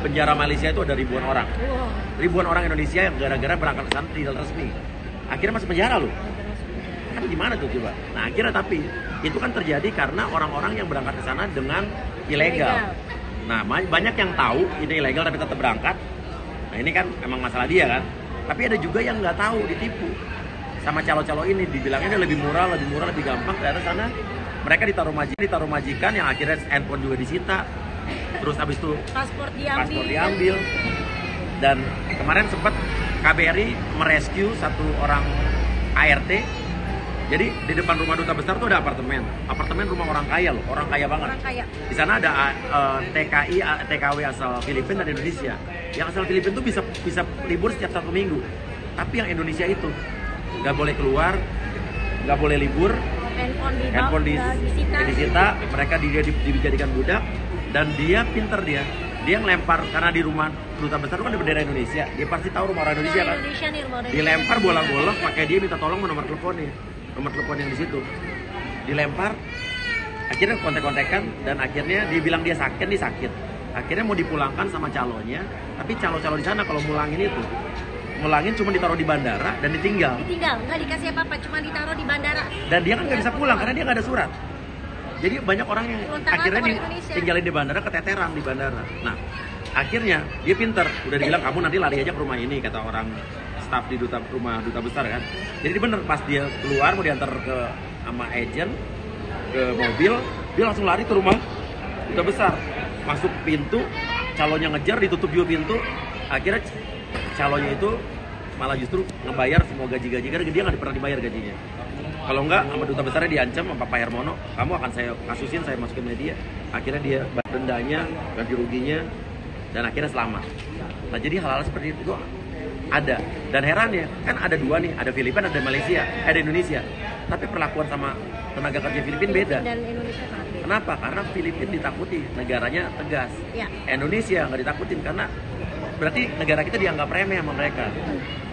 penjara Malaysia itu ada ribuan orang. Ribuan orang Indonesia yang gara-gara berangkat ke sana tidak resmi. Akhirnya masuk penjara loh. Kan gimana tuh coba? Nah akhirnya tapi itu kan terjadi karena orang-orang yang berangkat ke sana dengan ilegal. Nah banyak yang tahu ini ilegal tapi tetap berangkat. Nah ini kan emang masalah dia kan. Tapi ada juga yang nggak tahu, ditipu sama calo-calo ini, dibilangnya lebih murah, lebih gampang. Ternyata sana mereka ditaruh majikan yang akhirnya handphone juga disita. Terus habis itu paspor diambil. Dan kemarin sempat KBRI merescue satu orang ART. Jadi di depan rumah duta besar tuh ada apartemen rumah orang kaya loh, orang kaya banget. Di sana ada TKW asal Filipina dan Indonesia. Yang asal Filipina tuh bisa libur setiap 1 minggu. Tapi yang Indonesia itu nggak boleh keluar, nggak boleh libur, handphone disita, mereka dijadikan budak. Dan dia pinter dia ngelempar, karena di rumah duta besar kan ada bendera Indonesia, dia pasti tahu rumah orang Indonesia kan. Dilempar bola-bola, pakai dia minta tolong nomor telepon yang di situ, dilempar, akhirnya kontek-kontekan, dan akhirnya dia bilang dia sakit, akhirnya mau dipulangkan sama calonnya, tapi calo-calo di sana kalau mulangin cuma ditaruh di bandara dan ditinggal, nggak dikasih apa-apa, cuma ditaruh di bandara, dan dia kan nggak bisa pulang karena dia nggak ada surat. Jadi banyak orang yang akhirnya ditinggalin di bandara, keteteran di bandara. Nah, akhirnya dia pinter, udah dibilang kamu nanti lari aja ke rumah ini, kata orang staf di rumah duta besar kan. Jadi bener, pas dia keluar mau diantar ke sama agent ke mobil, dia langsung lari ke rumah duta besar. Masuk pintu, calonnya ngejar, ditutup juga pintu. Akhirnya calonnya itu malah justru ngebayar semua gaji-gaji, karena dia nggak pernah dibayar gajinya. Kalau enggak, sama duta besarnya diancam sama Pak Hermono, kamu akan saya kasusin, saya masukin media. Akhirnya dia dendanya, ganti ruginya, dan akhirnya selamat. Nah jadi hal-hal seperti itu ada. Dan herannya, kan ada dua nih, ada Filipina, ada Malaysia, ada Indonesia. Tapi perlakuan sama tenaga kerja Filipina beda. Dan Indonesia. Kenapa? Karena Filipina ditakuti, negaranya tegas. Ya. Indonesia nggak ditakutin, karena berarti negara kita dianggap remeh sama mereka.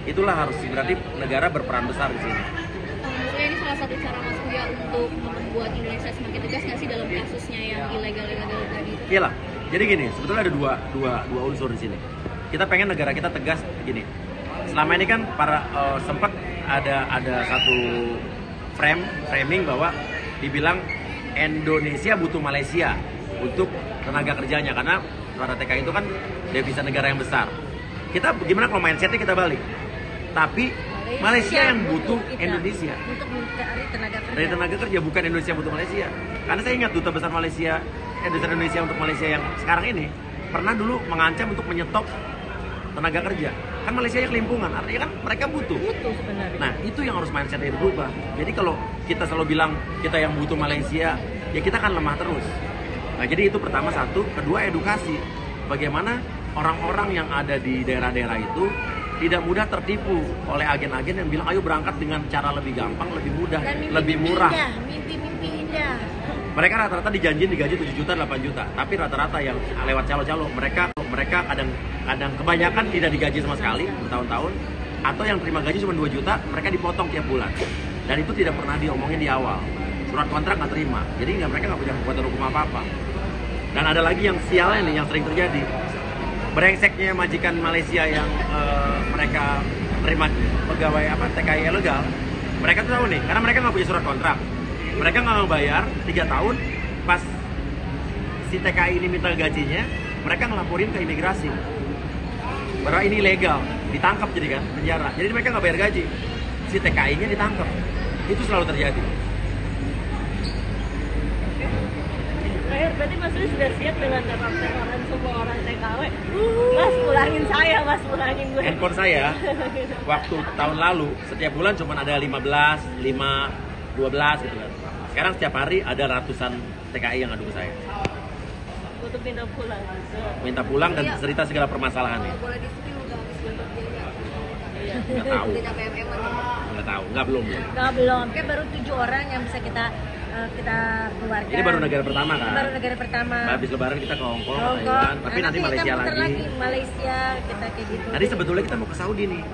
Itulah harus berarti negara berperan besar di sini. Ini salah satu cara Mas Buya untuk membuat Indonesia semakin tegas nggak sih dalam kasusnya yang ilegal tadi? Iya lah. Jadi gini, sebetulnya ada dua unsur di sini. Kita pengen negara kita tegas gini. Selama ini kan sempat ada satu framing bahwa dibilang Indonesia butuh Malaysia untuk tenaga kerjanya, karena rata TKI itu kan devisa negara yang besar. Kita gimana kalau mindsetnya kita balik? Tapi Malaysia yang butuh Indonesia untuk mencari tenaga kerja, bukan Indonesia butuh Malaysia. Karena saya ingat duta besar Indonesia untuk Malaysia yang sekarang ini pernah dulu mengancam untuk menyetop tenaga kerja. Kan Malaysia yang kelimpungan, artinya kan mereka butuh sebenarnya. Nah itu yang harus mindsetnya berubah. Jadi kalau kita selalu bilang kita yang butuh Malaysia, ya kita akan lemah terus. Nah jadi itu pertama, satu. Kedua, edukasi. Bagaimana orang-orang yang ada di daerah-daerah itu tidak mudah tertipu oleh agen-agen yang bilang ayo berangkat dengan cara lebih gampang, lebih mudah, lebih murah. Mimpi-mimpi indah. Mereka rata-rata dijanjiin digaji 7 juta, 8 juta. Tapi rata-rata yang lewat calo-calo, mereka kadang kebanyakan tidak digaji sama sekali bertahun-tahun, atau yang terima gaji cuma 2 juta, mereka dipotong tiap bulan. Dan itu tidak pernah diomongin di awal. Surat kontrak nggak terima. Jadi mereka nggak punya kekuatan hukum apa-apa. Dan ada lagi yang sialnya nih, yang sering terjadi. Brengseknya majikan Malaysia yang mereka terima pegawai TKI ilegal, mereka tuh tahu nih, karena mereka nggak punya surat kontrak, mereka nggak mau bayar 3 tahun. Pas si TKI ini minta gajinya, mereka ngelaporin ke imigrasi bahwa ini ilegal, ditangkap jadi kan penjara. Jadi mereka nggak bayar gaji, si TKI-nya ditangkap. Itu selalu terjadi. Berarti Mas Wi sudah siap dengan teror-teroran semua orang TKW. Mas pulangin saya, Mas pulangin gue. Handphone saya waktu tahun lalu setiap bulan cuma ada 15, 12 gitu kan. Sekarang setiap hari ada ratusan TKI yang ngadu ke saya. Untuk minta pulang. Minta pulang dan cerita segala permasalahannya. Boleh di-spill nggak habis bantu biaya? Nggak tahu. Nggak tahu, nggak belum. Kayak baru 7 orang yang bisa kita keluarkan. Ini baru negara pertama kan? Baru negara pertama. Habis lebaran kita ke Hongkong, Thailand, tapi nanti Malaysia lagi. Malaysia kita kayak gitu. Tadi sebetulnya kita mau ke Saudi nih.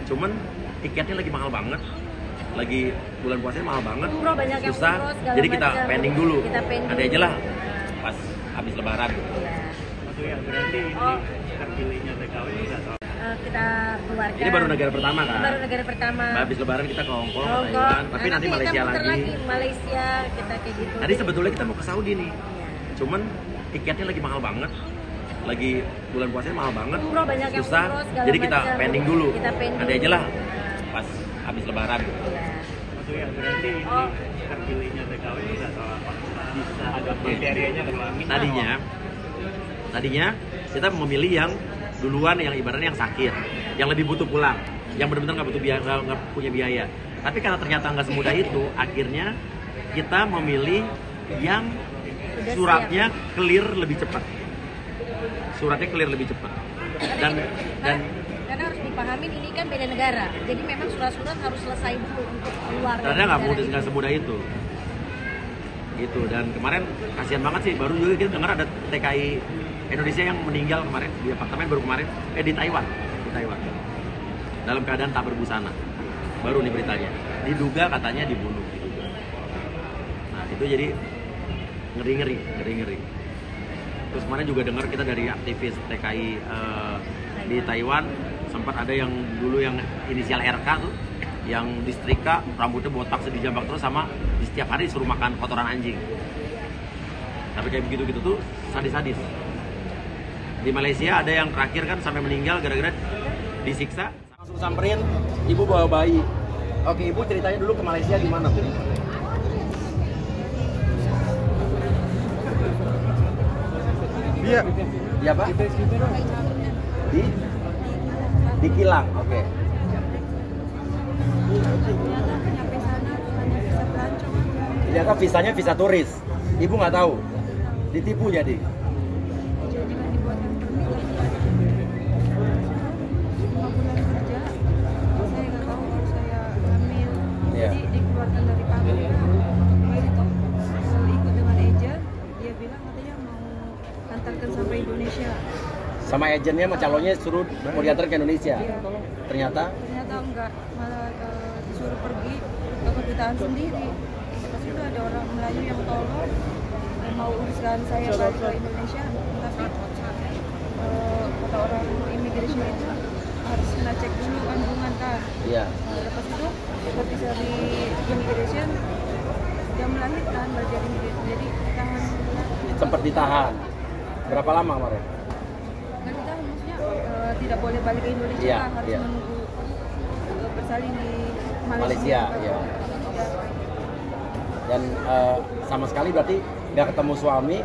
Cuman tiketnya lagi mahal banget. Lagi bulan puasanya mahal banget. Umroh banyak yang susah. umroh, Jadi kita macam. pending dulu. Kita pending. Ada aja lah pas habis lebaran. Ya. Oke, ya berarti ini Oh. terpilihnya TKW itu nggak tahu. Kita keluarga. Ini baru negara pertama kan? Baru negara pertama. Habis lebaran kita ke Hong Kong, ke Hong Kong. Taiwan, tapi nanti kita Malaysia muter lagi. Malaysia kita kayak gitu. Tadi sebetulnya kita mau ke Saudi nih. Iya. Cuman tiketnya lagi mahal banget. Lagi bulan puasanya mahal banget. Umroh banyak yang Susah. umroh segala Jadi kita macam. pending dulu. Kita pending. Nanti aja lah pas habis lebaran. Iya. Oke, ya berarti ini Oh. terpilihnya TKW itu nggak tahu apa. Bisa ada kriterianya dengan Tadinya kita memilih yang duluan yang ibaratnya yang sakit, yang lebih butuh pulang, yang benar-benar nggak butuh biaya, nggak punya biaya. Tapi karena ternyata nggak semudah itu, akhirnya kita memilih yang Sudah suratnya clear lebih cepat. Suratnya clear lebih cepat. Dan Karena harus dipahamin ini kan beda negara. Jadi memang surat-surat harus selesai dulu untuk keluar. dari ternyata negara nggak semudah itu. Gitu. Dan kemarin kasihan banget sih, baru juga kita dengar ada TKI Indonesia yang meninggal kemarin di apartemen baru kemarin di Taiwan. Dalam keadaan tak berbusana. Baru nih beritanya. Diduga katanya dibunuh. Nah, itu jadi ngeri. Terus kemarin juga dengar kita dari aktivis TKI di Taiwan, sempat ada yang dulu yang inisial RK tuh, yang disetrika, rambutnya botak, sedih jambak terus, sama di setiap hari disuruh makan kotoran anjing. Tapi kayak begitu-gitu tuh sadis-sadis. Di Malaysia ada yang terakhir kan sampai meninggal gara-gara disiksa. Langsung samperin, ibu bawa bayi. Oke, ibu ceritanya dulu ke Malaysia gimana tuh? Iya. Iya Pak? Di Kilang, oke. Ternyata visanya visa turis. Ibu nggak tahu? Ditipu jadi? Iya. Jadi dikeluarkan dari kampung. Ikut dengan agent, dia bilang katanya mau antarkan sampai Indonesia. Sama agennya sama calonnya suruh mau diantar ke Indonesia. Ternyata Enggak, malah disuruh pergi ke kedutaan sendiri. Pas itu ada orang Melayu yang tolong mau uruskan saya balik ke Indonesia, tapi kata orang imigrasi itu harus kena cek dulu kandungan kan. iya. Lepas itu seperti dari immigration dia melahirkan belajar imigrasi, jadi tahan Sempat ditahan. Berapa lama kemarin? nggak ditahan, maksudnya tidak boleh balik ke Indonesia, Iya, harus iya. menunggu bersalin di Malaysia, iya. Dan sama sekali berarti nggak ketemu suami.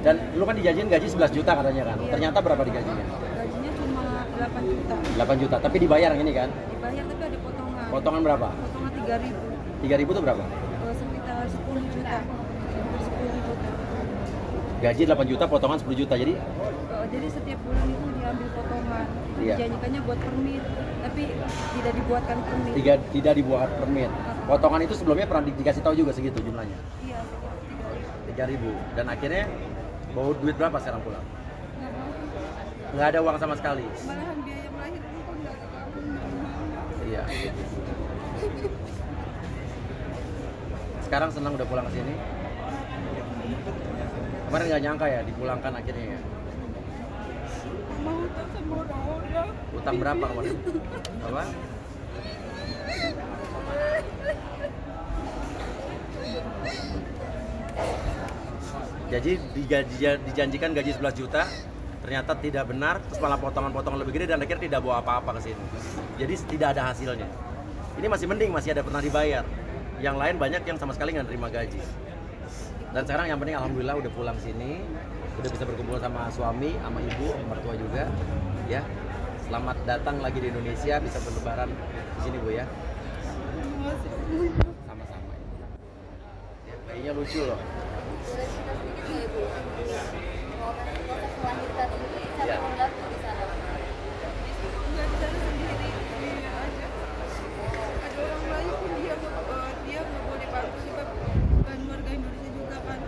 Dan lu kan dijanjiin gaji 11 juta katanya kan? Iya. Ternyata berapa digajinya? Gajinya cuma 8 juta. 8 juta, tapi dibayar yang ini kan? Dibayar tapi ada potongan. Potongan berapa? Potongan 3.000. 3.000 itu berapa? Sekitar 10 juta. Sekitar 10 juta. Gaji 8 juta, potongan 10 juta. Jadi setiap bulan itu diambil potongan. Iya. Dijanjikannya buat permit, tapi tidak dibuatkan permit. Tidak dibuat permit. Potongan itu sebelumnya pernah dikasih tahu juga segitu jumlahnya? Iya, sekitar 3.000. Dan akhirnya bawa duit berapa sekarang pulang? 3.000. Nggak mau. Nggak ada uang sama sekali. Malahan biaya melahirkan pun nggak ada. Iya. Sekarang senang udah pulang ke sini. Kemarin nggak nyangka ya dipulangkan akhirnya ya. Mau utang sama orang-orang. Utang berapa kemarin? Apa? Jadi dijanjikan gaji 11 juta, ternyata tidak benar, terus malah potongan-potongan lebih gede dan akhirnya tidak bawa apa-apa ke sini. Jadi tidak ada hasilnya. Ini masih mending, masih ada pernah dibayar. Yang lain banyak yang sama sekali nggak terima gaji. Dan sekarang yang penting alhamdulillah udah pulang sini, udah bisa berkumpul sama suami, sama ibu, mertua juga, ya. Selamat datang lagi di Indonesia, bisa berlebaran di sini Bu ya. Sama-sama. Ya, bayinya lucu loh. Ya. Nggak di sana sendiri, dia aja. Ada orang Melayu pun dia nggak boleh bantu sebab bukan warga Indonesia juga kan.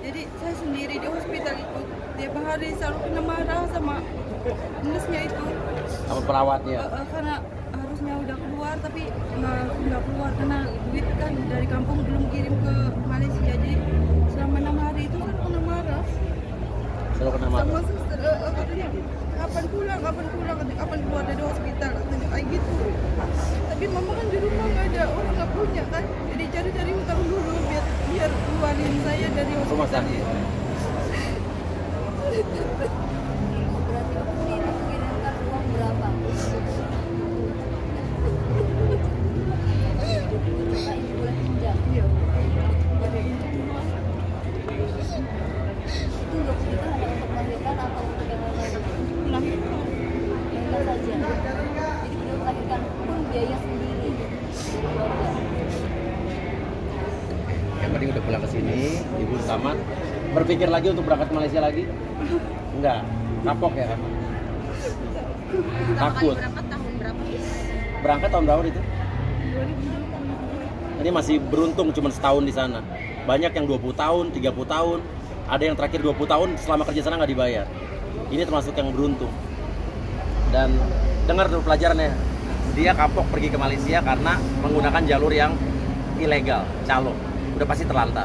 Jadi saya sendiri di hospital itu tiap hari selalu kena marah sama nurse-nya itu. Sama perawatnya. Karena harusnya udah keluar tapi nggak keluar karena duit kan dari kampung belum kirim ke Malaysia. Jadi selama 6 hari itu kan kena marah Selalu kena marah. sama suster katanya kapan pulang, kapan keluar dari hospital, katanya kayak gitu. Tapi mama kan di rumah nggak ada, orang nggak punya kan, jadi cari-cari utang dulu biar keluarin saya dari Rumah hospital. sakit. Berarti aku mengirimkan uang berapa? Boleh pinjam. Iya. Itu untuk kita hanya untuk melahirkan atau untuk yang lain? Melahirkan. Melahirkan saja. Jadi beliau melahirkan pun biaya sendiri dari keluarga. Yang penting udah pulang ke sini, ibu selamat. Berpikir lagi untuk berangkat ke Malaysia lagi? Enggak, kapok ya kan? Takut. Berangkat tahun berapa? Berangkat tahun berapa itu? Ini masih beruntung cuma setahun di sana. Banyak yang 20 tahun, 30 tahun. Ada yang terakhir 20 tahun selama kerja sana nggak dibayar. Ini termasuk yang beruntung. Dan dengar dulu pelajarannya. Dia kapok pergi ke Malaysia karena menggunakan jalur yang ilegal, calo. Udah pasti terlantar.